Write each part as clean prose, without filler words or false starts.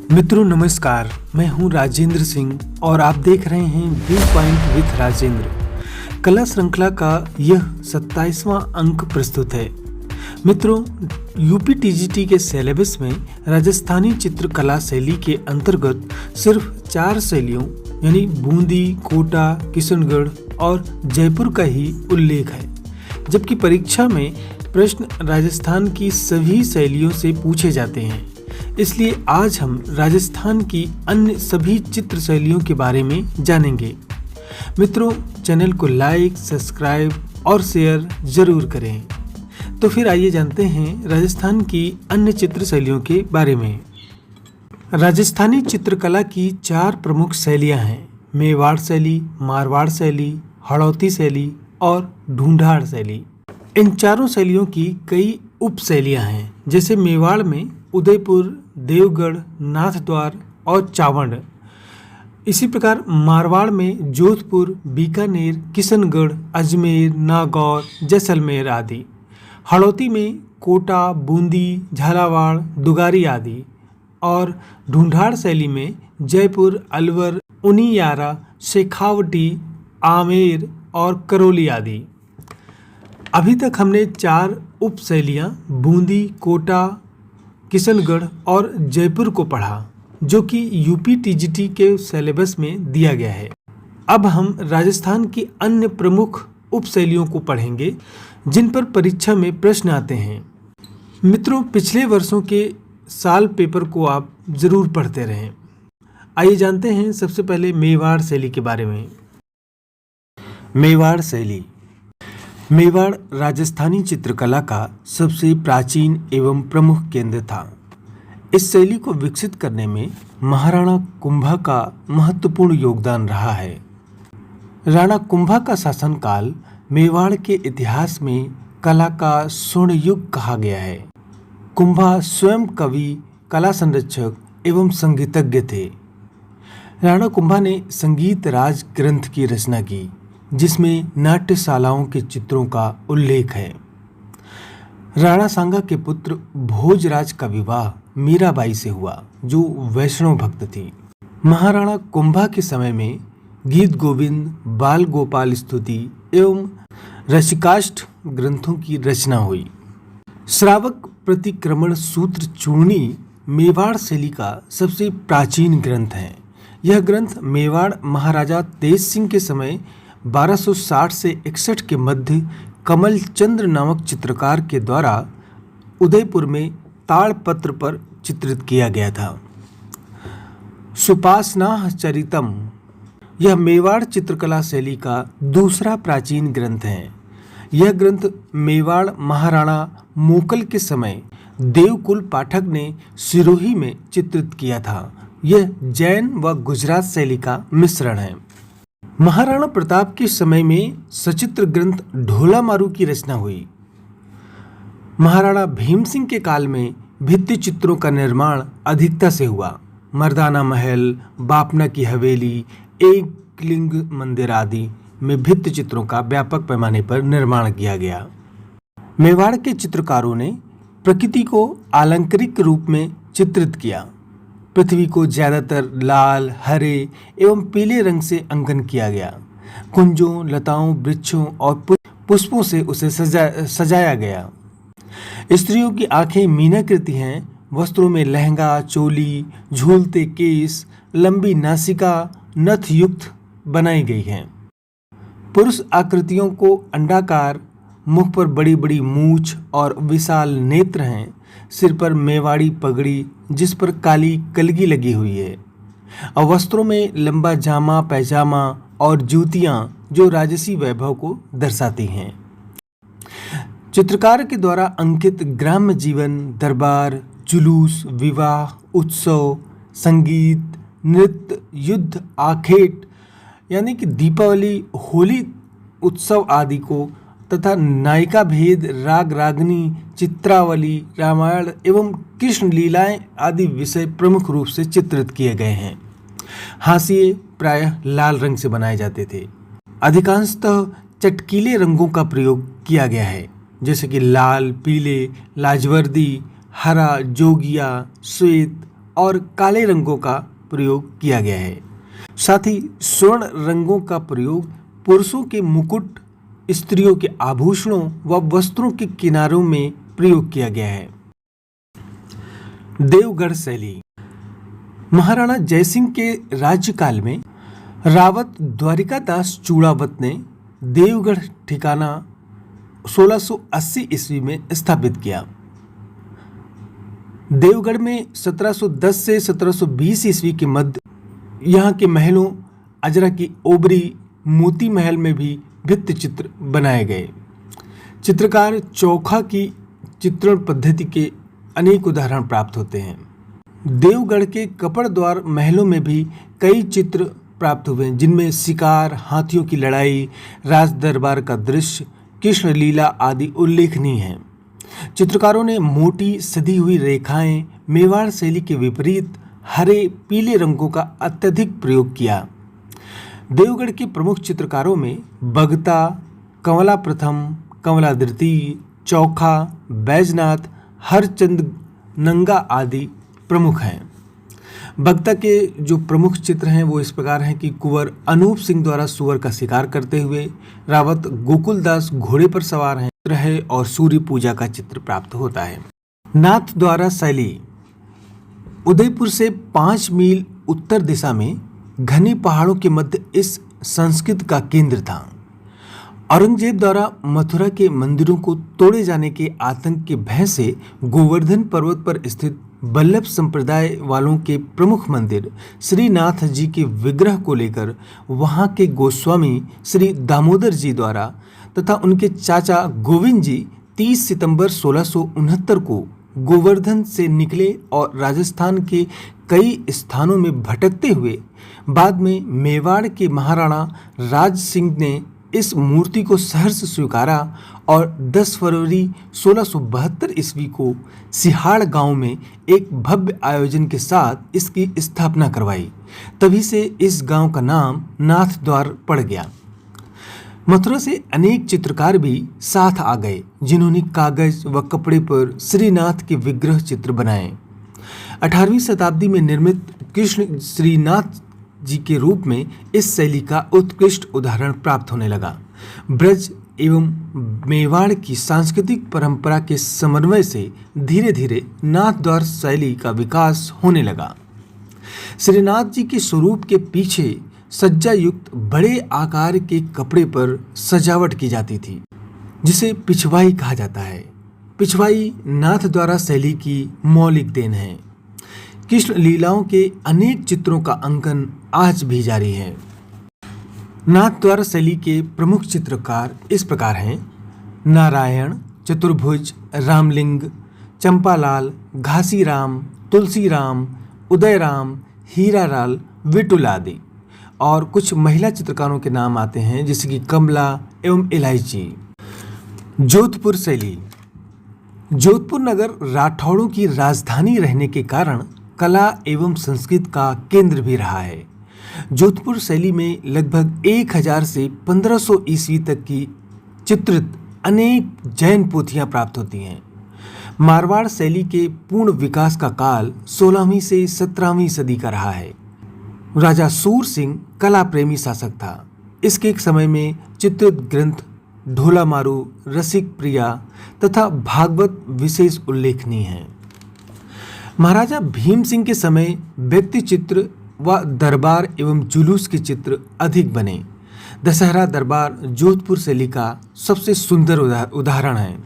मित्रों नमस्कार, मैं हूं राजेंद्र सिंह और आप देख रहे हैं व्यू पॉइंट विथ राजेंद्र। कला श्रृंखला का यह 27वां अंक प्रस्तुत है। मित्रों, यूपी टीजीटी के सिलेबस में राजस्थानी चित्रकला शैली के अंतर्गत सिर्फ 4 शैलियों यानी बूंदी, कोटा, किशनगढ़ और जयपुर का ही उल्लेख है, जबकि परीक्षा में प्रश्न राजस्थान की सभी शैलियों से पूछे जाते हैं। इसलिए आज हम राजस्थान की अन्य सभी चित्र शैलियों के बारे में जानेंगे। मित्रों, चैनल को लाइक, सब्सक्राइब और शेयर जरूर करें। तो फिर आइए जानते हैं राजस्थान की अन्य चित्र शैलियों के बारे में। राजस्थानी चित्रकला की 4 प्रमुख शैलियां हैं: मेवाड़ शैली, मारवाड़ शैली, हड़ौती शैली और ढूंढाड़ शैली। इन चारों शैलियों की कई उप शैलियां हैं, जैसे मेवाड़ में उदयपुर, देवगढ़, नाथद्वार और चावंड। इसी प्रकार मारवाड़ में जोधपुर, बीकानेर, किशनगढ़, अजमेर, नागौर, जैसलमेर आदि। हड़ौती में कोटा, बूंदी, झालावाड़, दुगारी आदि। और ढूंढाड़ शैली में जयपुर, अलवर, उनियारा, शेखावटी, आमेर और करौली आदि। अभी तक हमने 4 उप शैलियाँ बूंदी, कोटा, किशनगढ़ और जयपुर को पढ़ा, जो कि यूपी टीजीटी के सिलेबस में दिया गया है। अब हम राजस्थान की अन्य प्रमुख उप शैलियों को पढ़ेंगे, जिन पर परीक्षा में प्रश्न आते हैं। मित्रों, पिछले वर्षों के साल पेपर को आप जरूर पढ़ते रहें। आइए जानते हैं सबसे पहले मेवाड़ शैली के बारे में। मेवाड़ शैली। मेवाड़ राजस्थानी चित्रकला का सबसे प्राचीन एवं प्रमुख केंद्र था। इस शैली को विकसित करने में महाराणा कुंभा का महत्वपूर्ण योगदान रहा है। राणा कुंभा का शासनकाल मेवाड़ के इतिहास में कला का स्वर्ण युग कहा गया है। कुंभा स्वयं कवि, कला संरक्षक एवं संगीतज्ञ थे। राणा कुंभा ने संगीत राज ग्रंथ की रचना की, जिसमें नाट्यशालाओं के चित्रों का उल्लेख है। राणा सांगा के पुत्र भोजराज का विवाह मीराबाई से हुआ, जो वैष्णव भक्त थी। महाराणा कुंभा के समय में गीत गोविंद, बाल गोपाल स्तुति एवं रसिकाष्ट ग्रंथों की रचना हुई। श्रावक प्रतिक्रमण सूत्र चूर्णी मेवाड़ शैली का सबसे प्राचीन ग्रंथ है। यह ग्रंथ मेवाड़ महाराजा तेज सिंह के समय 1260 से 61 के मध्य कमल चंद्र नामक चित्रकार के द्वारा उदयपुर में ताड़पत्र पर चित्रित किया गया था। सुपासनाह चरितम, यह मेवाड़ चित्रकला शैली का दूसरा प्राचीन ग्रंथ है। यह ग्रंथ मेवाड़ महाराणा मोकल के समय देवकुल पाठक ने सिरोही में चित्रित किया था। यह जैन व गुजरात शैली का मिश्रण है। महाराणा प्रताप के समय में सचित्र ग्रंथ ढोला मारू की रचना हुई। महाराणा भीम सिंह के काल में भित्ति चित्रों का निर्माण अधिकता से हुआ। मर्दाना महल, बापना की हवेली, एक लिंग मंदिर आदि में भित्ति चित्रों का व्यापक पैमाने पर निर्माण किया गया। मेवाड़ के चित्रकारों ने प्रकृति को आलंकारिक रूप में चित्रित किया। पृथ्वी को ज्यादातर लाल, हरे एवं पीले रंग से अंकन किया गया। कुंजों, लताओं, वृक्षों और पुष्पों से उसे सजाया गया। स्त्रियों की आंखें मीनाकृति हैं। वस्त्रों में लहंगा, चोली, झूलते केस, लंबी नासिका, नथ युक्त बनाई गई हैं। पुरुष आकृतियों को अंडाकार, मुख पर बड़ी बड़ी मूछ और विशाल नेत्र हैं। सिर पर मेवाड़ी पगड़ी, जिस पर काली कलगी लगी हुई है। और वस्त्रों में लंबा जामा, पैजामा और जूतियां, जो राजसी वैभव को दर्शाती हैं। चित्रकार के द्वारा अंकित ग्राम्य जीवन, दरबार, जुलूस, विवाह, उत्सव, संगीत, नृत्य, युद्ध, आखेट यानी कि दीपावली, होली उत्सव आदि को तथा नायिका भेद, राग रागनी, चित्रावली, रामायण एवं कृष्ण लीलाएं आदि विषय प्रमुख रूप से चित्रित किए गए हैं। हाशिए प्रायः लाल रंग से बनाए जाते थे। अधिकांशतः चटकीले रंगों का प्रयोग किया गया है, जैसे कि लाल, पीले, लाजवर्दी, हरा, जोगिया, श्वेत और काले रंगों का प्रयोग किया गया है। साथ ही स्वर्ण रंगों का प्रयोग पुरुषों के मुकुट, स्त्रियों के आभूषणों व वस्त्रों के किनारों में प्रयोग किया गया है। देवगढ़ शैली। महाराणा जयसिंह के राज्यकाल में रावत द्वारिकादास चूड़ावत ने देवगढ़ ठिकाना 1680 ईस्वी में स्थापित किया। देवगढ़ में 1710 से 1720 ईस्वी के मध्य यहाँ के महलों अजरा की ओबरी, मोती महल में भी भित्ति चित्र बनाए गए। चित्रकार चौखा की चित्रण पद्धति के अनेक उदाहरण प्राप्त होते हैं। देवगढ़ के कपड़ द्वार महलों में भी कई चित्र प्राप्त हुए जिनमें शिकार, हाथियों की लड़ाई, राज दरबार का दृश्य, कृष्ण लीला आदि उल्लेखनीय हैं। चित्रकारों ने मोटी सधी हुई रेखाएं, मेवाड़ शैली के विपरीत हरे पीले रंगों का अत्यधिक प्रयोग किया। देवगढ़ के प्रमुख चित्रकारों में बगता, कंवला प्रथम, कंवला द्वितीय, चौखा, बैजनाथ, हरचंद नंगा आदि प्रमुख हैं। बगता के जो प्रमुख चित्र हैं वो इस प्रकार हैं कि कुंवर अनूप सिंह द्वारा सुअर का शिकार करते हुए, रावत गोकुलदास घोड़े पर सवार हैं और सूर्य पूजा का चित्र प्राप्त होता है। नाथ द्वारा शैली। उदयपुर से 5 मील उत्तर दिशा में घने पहाड़ों के मध्य इस संस्कृति का केंद्र था। औरंगजेब द्वारा मथुरा के मंदिरों को तोड़े जाने के आतंक के भय से गोवर्धन पर्वत पर स्थित बल्लभ संप्रदाय वालों के प्रमुख मंदिर श्रीनाथ जी के विग्रह को लेकर वहां के गोस्वामी श्री दामोदर जी द्वारा तथा उनके चाचा गोविंद जी 30 सितंबर 1669 को गोवर्धन से निकले और राजस्थान के कई स्थानों में भटकते हुए बाद में मेवाड़ के महाराणा राज सिंह ने इस मूर्ति को सहर्ष स्वीकारा और 10 फरवरी 1672 ईस्वी को सिहाड़ गांव में एक भव्य आयोजन के साथ इसकी स्थापना करवाई। तभी से इस गांव का नाम नाथ द्वार पड़ गया। मथुरा से अनेक चित्रकार भी साथ आ गए जिन्होंने कागज व कपड़े पर श्रीनाथ के विग्रह चित्र बनाए। 18वीं शताब्दी में निर्मित कृष्ण श्रीनाथ जी के रूप में इस शैली का उत्कृष्ट उदाहरण प्राप्त होने लगा। ब्रज एवं मेवाड़ की सांस्कृतिक परंपरा के समन्वय से धीरे धीरे नाथ द्वार शैली का विकास होने लगा। श्रीनाथ जी के स्वरूप के पीछे सज्जा युक्त बड़े आकार के कपड़े पर सजावट की जाती थी जिसे पिछवाई कहा जाता है। पिछवाई नाथ द्वारा शैली की मौलिक देन है। कृष्ण लीलाओं के अनेक चित्रों का अंकन आज भी जारी है। नाथ द्वारा शैली के प्रमुख चित्रकार इस प्रकार हैं: नारायण, चतुर्भुज, रामलिंग, चंपालाल, घासीराम, तुलसीराम, उदयराम, हीरालाल, विटुल आदि। और कुछ महिला चित्रकारों के नाम आते हैं जैसे कि कमला एवं इलायची। जोधपुर शैली। जोधपुर नगर राठौड़ों की राजधानी रहने के कारण कला एवं संस्कृति का केंद्र भी रहा है। जोधपुर शैली में लगभग 1000 से 1500 ईस्वी तक की चित्रित अनेक जैन पोथियां प्राप्त होती हैं। मारवाड़ शैली के पूर्ण विकास का काल 16वीं से 17वीं सदी का रहा है। राजा सूर सिंह कला प्रेमी शासक था। इसके एक समय में चित्रित ग्रंथ ढोला मारू, रसिक प्रिया तथा भागवत विशेष उल्लेखनीय हैं। महाराजा भीम सिंह के समय व्यक्ति चित्र व दरबार एवं जुलूस के चित्र अधिक बने। दशहरा दरबार जोधपुर शैली का सबसे सुंदर उदाहरण है।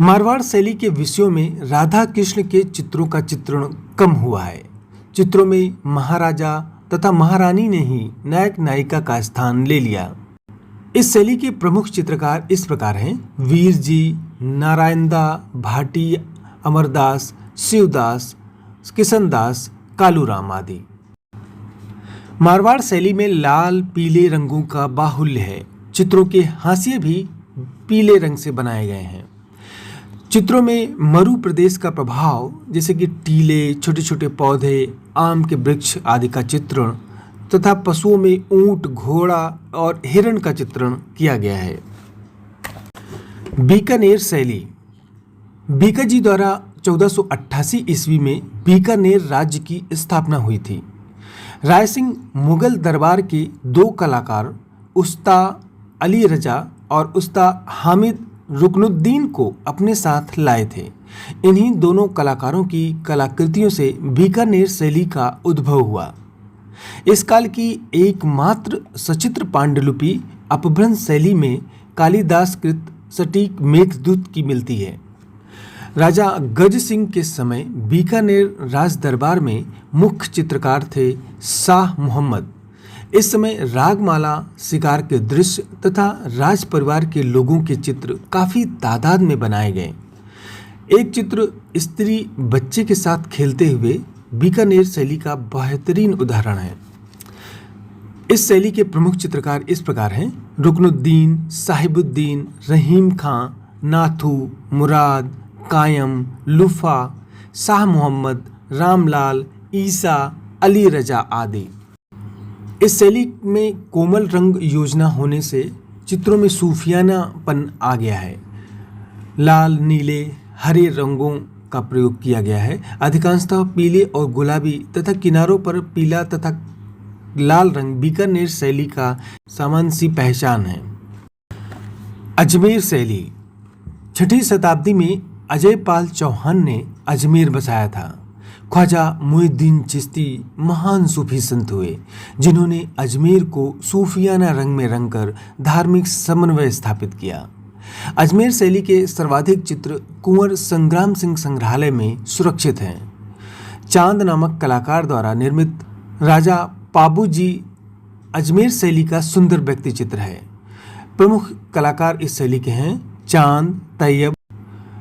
मारवाड़ शैली के विषयों में राधा कृष्ण के चित्रों का चित्रण कम हुआ है। चित्रों में महाराजा तथा महारानी ने ही नायक नायिका का स्थान ले लिया। इस शैली के प्रमुख चित्रकार इस प्रकार हैं: वीर जी, नारायणदा, भाटी, अमरदास, शिवदास, किशनदास, कालूराम आदि। मारवाड़ शैली में लाल पीले रंगों का बाहुल्य है। चित्रों के हाशिए भी पीले रंग से बनाए गए हैं। चित्रों में मरु प्रदेश का प्रभाव जैसे कि टीले, छोटे छोटे पौधे, आम के वृक्ष आदि का चित्रण तथा पशुओं में ऊंट, घोड़ा और हिरण का चित्रण किया गया है। बीकानेर शैली। बीका जी द्वारा 1488 ईस्वी में बीकानेर राज्य की स्थापना हुई थी। राय सिंह मुगल दरबार के दो कलाकार उस्ता अली रजा और उस्ता हामिद रुकनुद्दीन को अपने साथ लाए थे। इन्हीं दोनों कलाकारों की कलाकृतियों से बीकानेर शैली का उद्भव हुआ। इस काल की एकमात्र सचित्र पांडुलिपि अपभ्रंश शैली में कालिदास कृत सटीक मेघदूत की मिलती है। राजा गज सिंह के समय बीकानेर राज दरबार में मुख्य चित्रकार थे शाह मोहम्मद। इस समय रागमाला, शिकार के दृश्य तथा राज परिवार के लोगों के चित्र काफ़ी तादाद में बनाए गए। एक चित्र स्त्री बच्चे के साथ खेलते हुए बीकानेर शैली का बेहतरीन उदाहरण है। इस शैली के प्रमुख चित्रकार इस प्रकार हैं: रुकनुद्दीन, साहिबुद्दीन, रहीम खां, नाथू, मुराद, कायम, लुफा, शाह मोहम्मद, रामलाल, ईसा, अली रजा आदि। इस शैली में कोमल रंग योजना होने से चित्रों में सूफियानापन आ गया है। लाल, नीले, हरे रंगों का प्रयोग किया गया है। अधिकांशतः पीले और गुलाबी तथा किनारों पर पीला तथा लाल रंग बीकानेर शैली का सामान्य सी पहचान है। अजमेर शैली 6वीं शताब्दी में अजयपाल चौहान ने अजमेर बसाया था। ख्वाजा मुइनुद्दीन चिश्ती महान सूफी संत हुए, जिन्होंने अजमेर को सूफियाना रंग में रंगकर धार्मिक समन्वय स्थापित किया। अजमेर शैली के सर्वाधिक चित्र कुंवर संग्राम सिंह संग्रहालय में सुरक्षित हैं। चांद नामक कलाकार द्वारा निर्मित राजा पाबूजी अजमेर शैली का सुंदर व्यक्ति चित्र है। प्रमुख कलाकार इस शैली के हैं चांद, तैयब,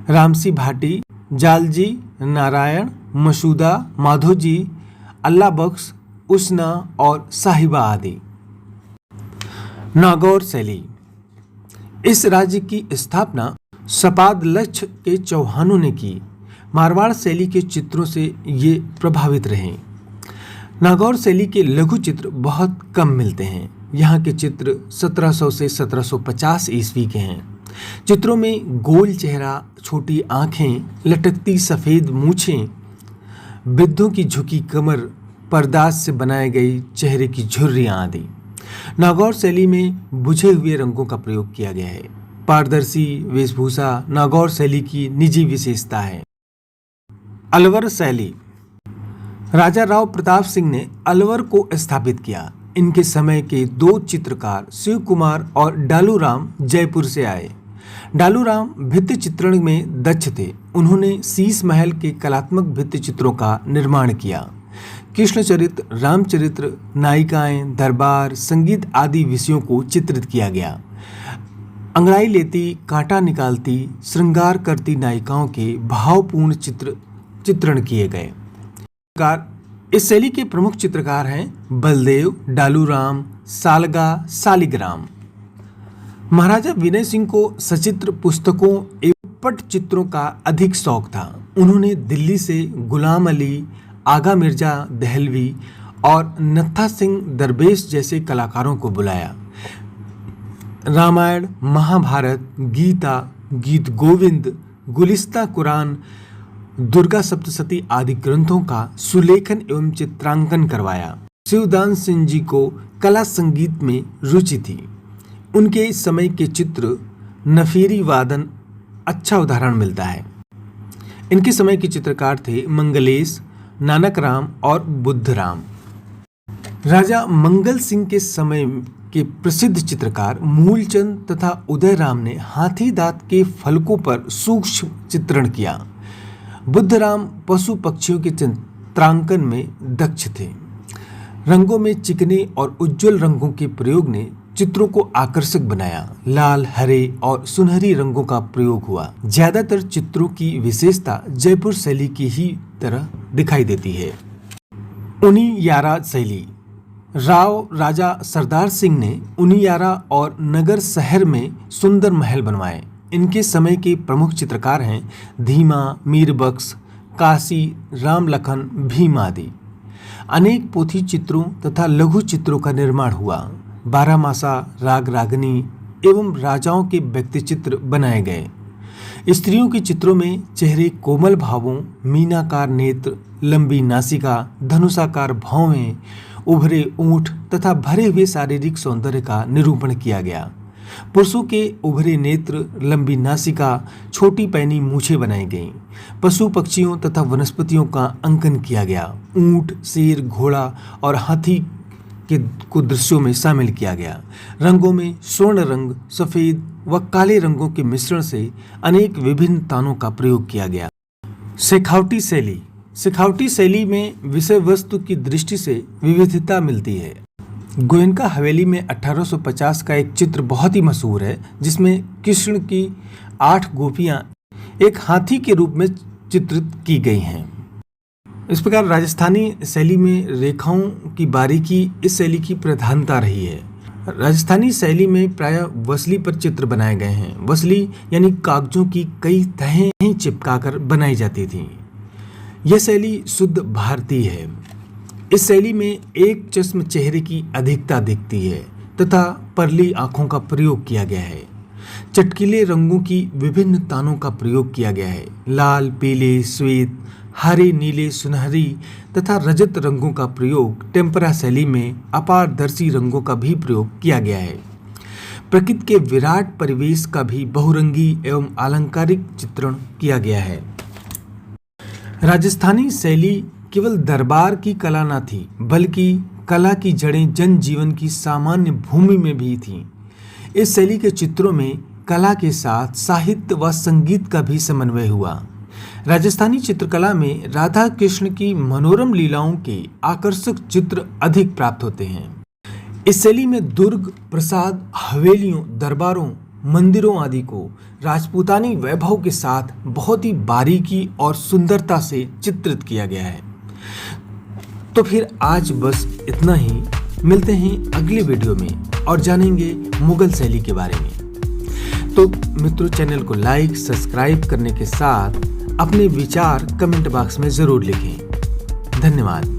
रामसी भाटी, जालजी, नारायण, मसूदा, माधोजी, अल्लाह बख्श, उसना और साहिबा आदि। नागौर शैली। इस राज्य की स्थापना सपादलक्ष के चौहानों ने की। मारवाड़ शैली के चित्रों से ये प्रभावित रहे। नागौर शैली के लघु चित्र बहुत कम मिलते हैं। यहाँ के चित्र 1700 से 1750 ईस्वी के हैं। चित्रों में गोल चेहरा, छोटी आंखें, लटकती सफ़ेद मूछें, वृद्धों की झुकी कमर, परदास से बनाए गई चेहरे की झुर्रियाँ आदि। नागौर शैली में बुझे हुए रंगों का प्रयोग किया गया है। पारदर्शी वेशभूषा नागौर शैली की निजी विशेषता है। अलवर शैली। राजा राव प्रताप सिंह ने अलवर को स्थापित किया। इनके समय के दो चित्रकार शिव कुमार और डालू राम जयपुर से आए। डालू राम भित्ति चित्रण में दक्ष थे। उन्होंने शीश महल के कलात्मक भित्ति चित्रों का निर्माण किया। कृष्णचरित्र, रामचरित्र, नायिकाएं, दरबार, संगीत आदि विषयों को चित्रित किया गया। अंगड़ाई लेती, कांटा निकालती, श्रृंगार करती नायिकाओं के भावपूर्ण चित्रण किए गए। इस शैली के प्रमुख चित्रकार हैं बलदेव, डालू राम, सालगा, सालिग्राम। महाराजा विनय सिंह को सचित्र पुस्तकों एवं पटचित्रों का अधिक शौक था। उन्होंने दिल्ली से गुलाम अली, आगा मिर्जा दहलवी और नत्था सिंह दरवेश जैसे कलाकारों को बुलाया। रामायण, महाभारत, गीता, गीत गोविंद, गुलिस्ता कुरान, दुर्गा सप्तशती आदि ग्रंथों का सुलेखन एवं चित्रांकन करवाया। शिवदान सिंह जी को कला संगीत में रुचि थी। उनके समय के चित्र नफीरी वादन अच्छा उदाहरण मिलता है। इनके समय के चित्रकार थे मंगलेश, नानक राम और बुद्धराम। राजा मंगल सिंह के समय के प्रसिद्ध चित्रकार मूलचंद तथा उदयराम ने हाथी दांत के फलकों पर सूक्ष्म चित्रण किया। बुद्धराम पशु पक्षियों के चित्रांकन में दक्ष थे। रंगों में चिकने और उज्जवल रंगों के प्रयोग ने चित्रों को आकर्षक बनाया। लाल, हरे और सुनहरी रंगों का प्रयोग हुआ। ज्यादातर चित्रों की विशेषता जयपुर शैली की ही तरह दिखाई देती है। उनियारा शैली। राजा सरदार सिंह ने उनियारा और नगर शहर में सुंदर महल बनवाए। इनके समय के प्रमुख चित्रकार हैं धीमा, मीरबख्श, काशी, राम लखन, भीम आदि। अनेक पोथी चित्रों तथा लघु चित्रों का निर्माण हुआ। बारहमासा, राग रागनी एवं राजाओं के व्यक्तिचित्र बनाए गए। स्त्रियों के चित्रों में चेहरे कोमल भावों, मीनाकार नेत्र, लंबी नासिका, धनुषाकार भौहें, उभरे ऊंट तथा भरे हुए शारीरिक सौंदर्य का निरूपण किया गया। पुरुषों के उभरे नेत्र, लंबी नासिका, छोटी पैनी मूछें बनाई गईं। पशु पक्षियों तथा वनस्पतियों का अंकन किया गया। ऊंट, शेर, घोड़ा और हाथी को दृश्यों में शामिल किया गया। रंगों में स्वर्ण रंग, सफेद व काले रंगों के मिश्रण से अनेक विभिन्न तानों का प्रयोग किया गया। शेखावटी शैली। शेखावटी शैली में विषय वस्तु की दृष्टि से विविधता मिलती है। गोयनका हवेली में 1850 का एक चित्र बहुत ही मशहूर है, जिसमें कृष्ण की 8 गोपियां एक हाथी के रूप में चित्रित की गई हैं। इस प्रकार राजस्थानी शैली में रेखाओं की बारीकी इस शैली की प्रधानता रही है। राजस्थानी शैली में प्रायः वसली पर चित्र बनाए गए हैं। वसली यानी कागजों की कई तहें चिपकाकर बनाई जाती थीं। यह शैली शुद्ध भारतीय है। इस शैली में एक चश्म चेहरे की अधिकता दिखती है तथा परली आंखों का प्रयोग किया गया है। चटकीले रंगों की विभिन्न तानों का प्रयोग किया गया है। लाल, पीले, श्वेत, हरे, नीले, सुनहरी तथा रजत रंगों का प्रयोग टेम्परा शैली में अपारदर्शी रंगों का भी प्रयोग किया गया है। प्रकृति के विराट परिवेश का भी बहुरंगी एवं अलंकारिक चित्रण किया गया है। राजस्थानी शैली केवल दरबार की कला न थी, बल्कि कला की जड़ें जनजीवन की सामान्य भूमि में भी थीं। इस शैली के चित्रों में कला के साथ साहित्य व संगीत का भी समन्वय हुआ। राजस्थानी चित्रकला में राधा कृष्ण की मनोरम लीलाओं के आकर्षक चित्र अधिक प्राप्त होते हैं। इस शैली में दुर्ग, प्रासाद, हवेलियों, दरबारों, मंदिरों आदि को राजपूतानी वैभव के साथ बहुत ही बारीकी और सुंदरता से चित्रित किया गया है। तो फिर आज बस इतना ही। मिलते हैं अगले वीडियो में और जानेंगे मुगल शैली के बारे में। तो मित्रों, चैनल को लाइक, सब्सक्राइब करने के साथ अपने विचार कमेंट बॉक्स में ज़रूर लिखें। धन्यवाद।